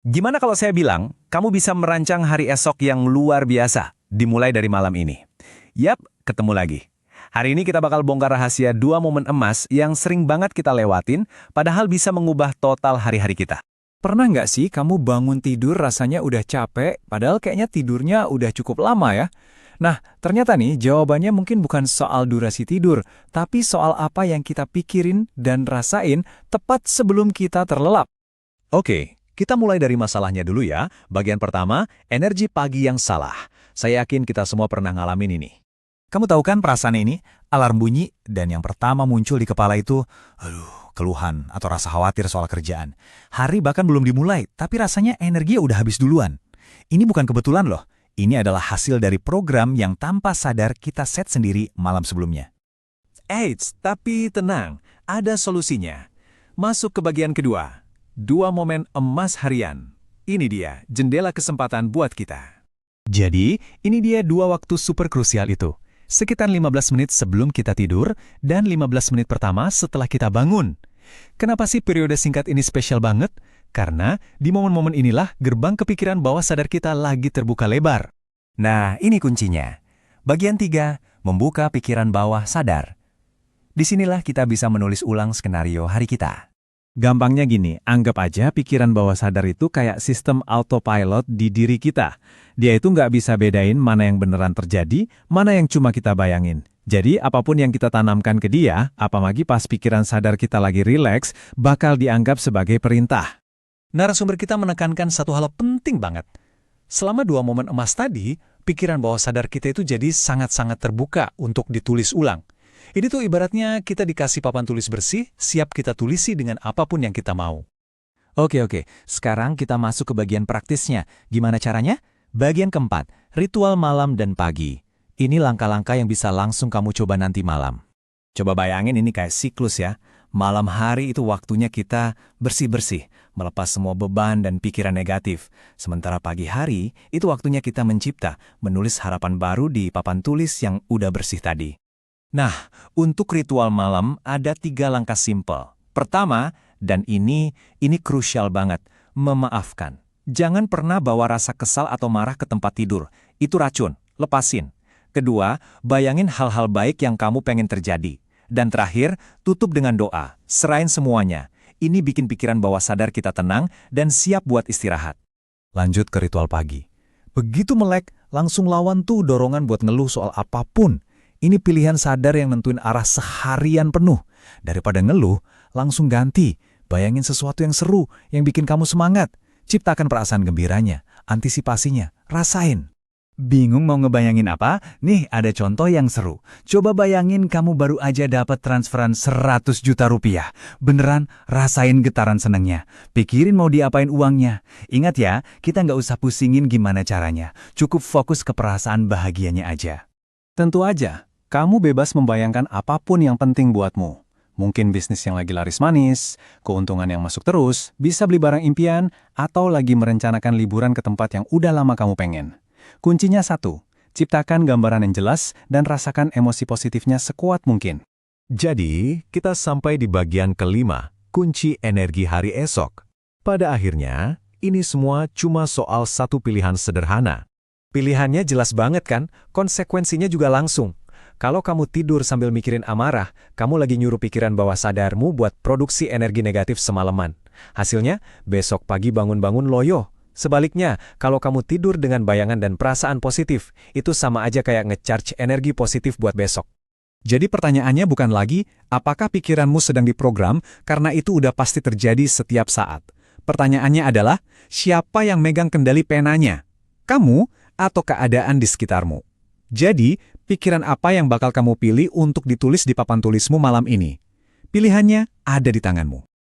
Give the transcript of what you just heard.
Gimana kalau saya bilang, kamu bisa merancang hari esok yang luar biasa, dimulai dari malam ini? Yap, ketemu lagi. Hari ini kita bakal bongkar rahasia 2 momen emas yang sering banget kita lewatin, padahal bisa mengubah total hari-hari kita. Pernah nggak sih kamu bangun tidur rasanya udah capek, padahal kayaknya tidurnya udah cukup lama ya? Nah, ternyata nih jawabannya mungkin bukan soal durasi tidur, tapi soal apa yang kita pikirin dan rasain tepat sebelum kita terlelap. Oke, kita mulai dari masalahnya dulu ya. Bagian pertama, energi pagi yang salah. Saya yakin kita semua pernah ngalamin ini. Kamu tahu kan perasaan ini? Alarm bunyi, dan yang pertama muncul di kepala itu, keluhan atau rasa khawatir soal kerjaan. Hari bahkan belum dimulai, tapi rasanya energi udah habis duluan. Ini bukan kebetulan loh. Ini adalah hasil dari program yang tanpa sadar kita set sendiri malam sebelumnya. Eits, tapi tenang, ada solusinya. Masuk ke bagian kedua. 2 momen emas harian. Ini dia, jendela kesempatan buat kita. Jadi, ini dia 2 waktu super krusial itu. Sekitar 15 menit sebelum kita tidur dan 15 menit pertama setelah kita bangun. Kenapa sih periode singkat ini spesial banget? Karena di momen-momen inilah gerbang kepikiran bawah sadar kita lagi terbuka lebar. Nah, ini kuncinya. Bagian 3, membuka pikiran bawah sadar. Disinilah kita bisa menulis ulang skenario hari kita. Gampangnya gini, anggap aja pikiran bawah sadar itu kayak sistem autopilot di diri kita. Dia itu nggak bisa bedain mana yang beneran terjadi, mana yang cuma kita bayangin. Jadi, apapun yang kita tanamkan ke dia, apalagi pas pikiran sadar kita lagi rileks, bakal dianggap sebagai perintah. Narasumber kita menekankan satu hal penting banget. Selama 2 momen emas tadi, pikiran bawah sadar kita itu jadi sangat-sangat terbuka untuk ditulis ulang. Ini tuh ibaratnya kita dikasih papan tulis bersih, siap kita tulisi dengan apapun yang kita mau. Oke, sekarang kita masuk ke bagian praktisnya. Gimana caranya? Bagian keempat, ritual malam dan pagi. Ini langkah-langkah yang bisa langsung kamu coba nanti malam. Coba bayangin ini kayak siklus ya. Malam hari itu waktunya kita bersih-bersih, melepas semua beban dan pikiran negatif. Sementara pagi hari itu waktunya kita mencipta, menulis harapan baru di papan tulis yang udah bersih tadi. Nah, untuk ritual malam ada 3 langkah simpel. Pertama, dan ini krusial banget, memaafkan. Jangan pernah bawa rasa kesal atau marah ke tempat tidur. Itu racun, lepasin. Kedua, bayangin hal-hal baik yang kamu pengen terjadi. Dan terakhir, tutup dengan doa, serahin semuanya. Ini bikin pikiran bawah sadar kita tenang dan siap buat istirahat. Lanjut ke ritual pagi. Begitu melek, langsung lawan tuh dorongan buat ngeluh soal apapun. Ini pilihan sadar yang nentuin arah seharian penuh. Daripada ngeluh, langsung ganti. Bayangin sesuatu yang seru, yang bikin kamu semangat. Ciptakan perasaan gembiranya, antisipasinya, rasain. Bingung mau ngebayangin apa? Nih ada contoh yang seru. Coba bayangin kamu baru aja dapat transferan 100 juta rupiah. Beneran rasain getaran senengnya. Pikirin mau diapain uangnya. Ingat ya, kita nggak usah pusingin gimana caranya. Cukup fokus ke perasaan bahagianya aja. Tentu aja, kamu bebas membayangkan apapun yang penting buatmu. Mungkin bisnis yang lagi laris manis, keuntungan yang masuk terus, bisa beli barang impian, atau lagi merencanakan liburan ke tempat yang udah lama kamu pengen. Kuncinya satu, ciptakan gambaran yang jelas dan rasakan emosi positifnya sekuat mungkin. Jadi, kita sampai di bagian kelima, kunci energi hari esok. Pada akhirnya, ini semua cuma soal satu pilihan sederhana. Pilihannya jelas banget kan, konsekuensinya juga langsung. Kalau kamu tidur sambil mikirin amarah, kamu lagi nyuruh pikiran bawah sadarmu buat produksi energi negatif semalaman. Hasilnya, besok pagi bangun-bangun loyo. Sebaliknya, kalau kamu tidur dengan bayangan dan perasaan positif, itu sama aja kayak nge-charge energi positif buat besok. Jadi pertanyaannya bukan lagi, apakah pikiranmu sedang diprogram, karena itu udah pasti terjadi setiap saat. Pertanyaannya adalah, siapa yang megang kendali penanya? Kamu atau keadaan di sekitarmu? Jadi, pikiran apa yang bakal kamu pilih untuk ditulis di papan tulismu malam ini? Pilihannya ada di tanganmu.